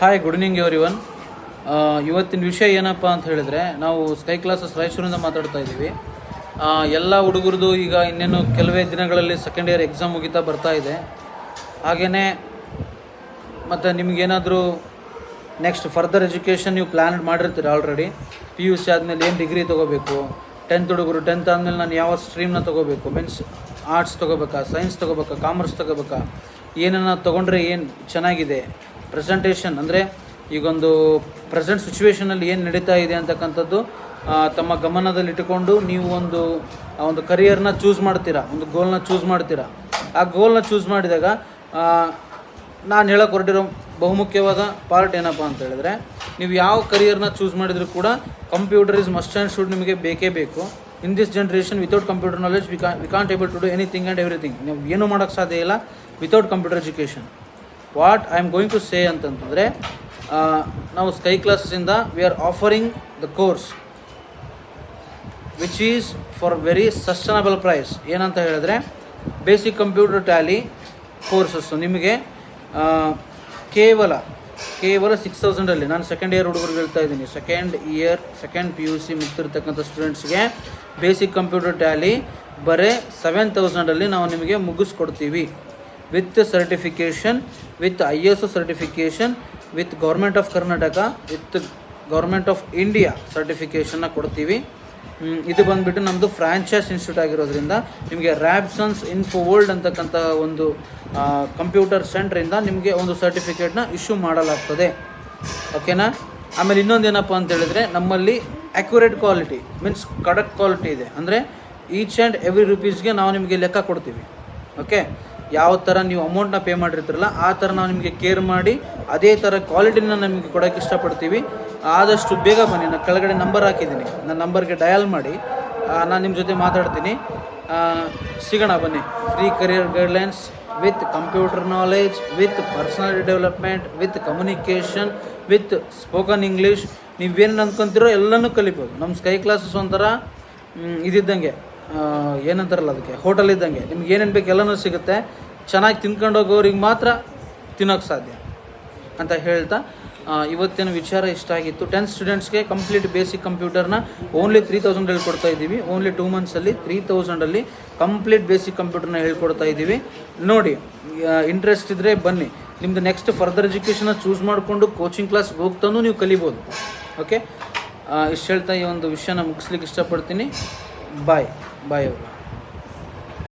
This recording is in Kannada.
Hi, good evening everyone. ಇವತ್ತಿನ ವಿಷಯ ಏನಪ್ಪ ಅಂತ ಹೇಳಿದ್ರೆ, ನಾವು ಸ್ಕೈ ಕ್ಲಾಸಸ್ ರಾಯಚೂರಿಂದ ಮಾತಾಡ್ತಾ ಇದ್ದೀವಿ. ಎಲ್ಲ ಹುಡುಗರದು ಈಗ ಇನ್ನೇನು ಕೆಲವೇ ದಿನಗಳಲ್ಲಿ ಸೆಕೆಂಡ್ ಇಯರ್ ಎಕ್ಸಾಮ್ ಮುಗಿತಾ ಬರ್ತಾ ಇದೆ. ಹಾಗೆಯೇ ಮತ್ತು ನಿಮಗೇನಾದರೂ ನೆಕ್ಸ್ಟ್ ಫರ್ದರ್ ಎಜುಕೇಷನ್ ನೀವು ಪ್ಲ್ಯಾನ್ ಮಾಡಿರ್ತೀರ ಆಲ್ರೆಡಿ. PUC ಆದಮೇಲೆ ಏನು ಡಿಗ್ರಿ ತೊಗೋಬೇಕು, 10th ಹುಡುಗರು 10th ಆದಮೇಲೆ ನಾನು ಯಾವ ಸ್ಟ್ರೀಮ್ನ ತೊಗೋಬೇಕು, ಮೀನ್ಸ್ ಆರ್ಟ್ಸ್ ತೊಗೋಬೇಕಾ, ಸೈನ್ಸ್ ತೊಗೋಬೇಕಾ, ಕಾಮರ್ಸ್ ತೊಗೋಬೇಕಾ, ಏನನ್ನ ತೊಗೊಂಡ್ರೆ ಏನು ಚೆನ್ನಾಗಿದೆ, ಪ್ರೆಸೆಂಟೇಷನ್ ಅಂದರೆ ಈಗೊಂದು ಪ್ರೆಸೆಂಟ್ ಸಿಚುವೇಷನಲ್ಲಿ ಏನು ನಡೀತಾ ಇದೆ ಅಂತಕ್ಕಂಥದ್ದು ತಮ್ಮ ಗಮನದಲ್ಲಿಟ್ಟುಕೊಂಡು ನೀವು ಒಂದು ಕರಿಯರ್ನ ಚೂಸ್ ಮಾಡ್ತೀರಾ, ಒಂದು ಗೋಲ್ನ ಚೂಸ್ ಮಾಡ್ತೀರಾ. ಆ ಗೋಲ್ನ ಚೂಸ್ ಮಾಡಿದಾಗ ನಾನು ಹೇಳೋಕೆ ಹೊರಟಿರೋ ಬಹುಮುಖ್ಯವಾದ ಪಾರ್ಟ್ ಏನಪ್ಪ ಅಂತ ಹೇಳಿದ್ರೆ, ನೀವು ಯಾವ ಕರಿಯರ್ನ ಚೂಸ್ ಮಾಡಿದರೂ ಕೂಡ computer is must and should ನಿಮಗೆ ಬೇಕೇ ಬೇಕು. In this generation without computer knowledge we can't able to do anything and everything. ನೀವು ಏನೂ ಮಾಡೋಕ್ಕೆ ಸಾಧ್ಯ ಇಲ್ಲ without computer education. What I am going to say ಅಂತಂತಂದರೆ, ನಾವು ಸ್ಕೈ ಕ್ಲಾಸಸ್ಸಿಂದ we are offering the course which is for very sustainable price. ಏನಂತ ಹೇಳಿದ್ರೆ, ಬೇಸಿಕ್ ಕಂಪ್ಯೂಟರ್ ಟ್ಯಾಲಿ ಕೋರ್ಸಸ್ಸು ನಿಮಗೆ ಕೇವಲ 6,000ಅಲ್ಲಿ, ನಾನು ಸೆಕೆಂಡ್ ಇಯರ್ ಹುಡುಗರಿಗೆ ಹೇಳ್ತಾ ಇದ್ದೀನಿ, ಸೆಕೆಂಡ್ PUC ಮುಗ್ತಿರ್ತಕ್ಕಂಥ ಸ್ಟೂಡೆಂಟ್ಸ್ಗೆ ಬೇಸಿಕ್ ಕಂಪ್ಯೂಟರ್ ಟ್ಯಾಲಿ ಬರೀ 7,000ಅಲ್ಲಿ ನಾವು ನಿಮಗೆ ಮುಗಿಸ್ಕೊಡ್ತೀವಿ. With certification, with ISO certification, with government of Karnataka, with government of India ಸರ್ಟಿಫಿಕೇಷನ್ನ ಕೊಡ್ತೀವಿ. ಇದು ಬಂದುಬಿಟ್ಟು ನಮ್ಮದು ಫ್ರಾಂಚೈಸ್ ಇನ್ಸ್ಟಿಟ್ಯೂಟ್ ಆಗಿರೋದ್ರಿಂದ ನಿಮಗೆ ರ್ಯಾಬ್ಸನ್ಸ್ ಇನ್ಫೋವರ್ಲ್ಡ್ ಅಂತಕ್ಕಂಥ ಒಂದು ಕಂಪ್ಯೂಟರ್ ಸೆಂಟ್ರಿಂದ ನಿಮಗೆ ಒಂದು ಸರ್ಟಿಫಿಕೇಟ್ನ ಇಶ್ಯೂ ಮಾಡಲಾಗ್ತದೆ. ಓಕೆನಾ? ಆಮೇಲೆ ಇನ್ನೊಂದು ಏನಪ್ಪ ಅಂತ ಹೇಳಿದ್ರೆ, ನಮ್ಮಲ್ಲಿ ಅಕ್ಯುರೇಟ್ ಕ್ವಾಲಿಟಿ ಮೀನ್ಸ್ ಕಡಕ್ ಕ್ವಾಲಿಟಿ ಇದೆ. ಅಂದರೆ ಈಚ್ ಆ್ಯಂಡ್ ಎವ್ರಿ ರುಪೀಸ್ಗೆ ನಾವು ನಿಮಗೆ ಲೆಕ್ಕ ಕೊಡ್ತೀವಿ. ಓಕೆ, ಯಾವ ಥರ ನೀವು ಅಮೌಂಟ್ನ ಪೇ ಮಾಡಿರ್ತೀರಲ್ಲ ಆ ಥರ ನಾವು ನಿಮಗೆ ಕೇರ್ ಮಾಡಿ ಅದೇ ಥರ ಕ್ವಾಲಿಟಿನ ನಮಗೆ ಕೊಡೋಕ್ಕೆ ಇಷ್ಟಪಡ್ತೀವಿ. ಆದಷ್ಟು ಬೇಗ ಬನ್ನಿ. ನಾನು ಕೆಳಗಡೆ ನಂಬರ್ ಹಾಕಿದ್ದೀನಿ, ನನ್ನ ನಂಬರ್ಗೆ ಡಯಲ್ ಮಾಡಿ, ನಾನು ನಿಮ್ಮ ಜೊತೆ ಮಾತಾಡ್ತೀನಿ. ಸಿಗೋಣ ಬನ್ನಿ. Free career guidelines with computer knowledge, with personality development, with communication, with spoken English. ನೀವೇನು ಅಂದ್ಕೊತಿರೋ ಎಲ್ಲನೂ ಕಲಿಬೋದು. ನಮ್ಮ ಸ್ಕೈ ಕ್ಲಾಸಸ್ ಒಂಥರ ಇದ್ದಂಗೆ, ಏನಂತಾರಲ್ಲ ಅದಕ್ಕೆ, ಹೋಟೆಲ್ ಇದ್ದಂಗೆ. ನಿಮ್ಗೆ ಏನೇನು ಬೇಕು ಎಲ್ಲನೂ ಸಿಗುತ್ತೆ. ಚೆನ್ನಾಗಿ ತಿನ್ಕೊಂಡು ಹೋಗೋರಿಗೆ ಮಾತ್ರ ತಿನ್ನೋಕ್ಕೆ ಸಾಧ್ಯ ಅಂತ ಹೇಳ್ತಾ, ಇವತ್ತಿನ ವಿಚಾರ ಇಷ್ಟ ಆಗಿತ್ತು. 10th ಸ್ಟೂಡೆಂಟ್ಸ್ಗೆ ಕಂಪ್ಲೀಟ್ ಬೇಸಿಕ್ ಕಂಪ್ಯೂಟರ್ನ ಓನ್ಲಿ 3,000 ಹೇಳ್ಕೊಡ್ತಾ ಇದ್ದೀವಿ. ಓನ್ಲಿ 2 ಮಂತ್ಸಲ್ಲಿ 3,000ಅಲ್ಲಿ ಕಂಪ್ಲೀಟ್ ಬೇಸಿಕ್ ಕಂಪ್ಯೂಟರ್ನ ಹೇಳ್ಕೊಡ್ತಾ ಇದ್ದೀವಿ. ನೋಡಿ, ಇಂಟ್ರೆಸ್ಟ್ ಇದ್ದರೆ ಬನ್ನಿ. ನಿಮ್ಮದು ನೆಕ್ಸ್ಟ್ ಫರ್ದರ್ ಎಜುಕೇಷನ್ನ ಚೂಸ್ ಮಾಡಿಕೊಂಡು ಕೋಚಿಂಗ್ ಕ್ಲಾಸ್ಗೆ ಹೋಗ್ತಾನೂ ನೀವು ಕಲಿಬೋದು. ಓಕೆ, ಇಷ್ಟು ಹೇಳ್ತಾ ಈ ಒಂದು ವಿಷಯನ ಮುಗಿಸ್ಲಿಕ್ಕೆ ಇಷ್ಟಪಡ್ತೀನಿ. ಬಾಯ್ ಅವರು.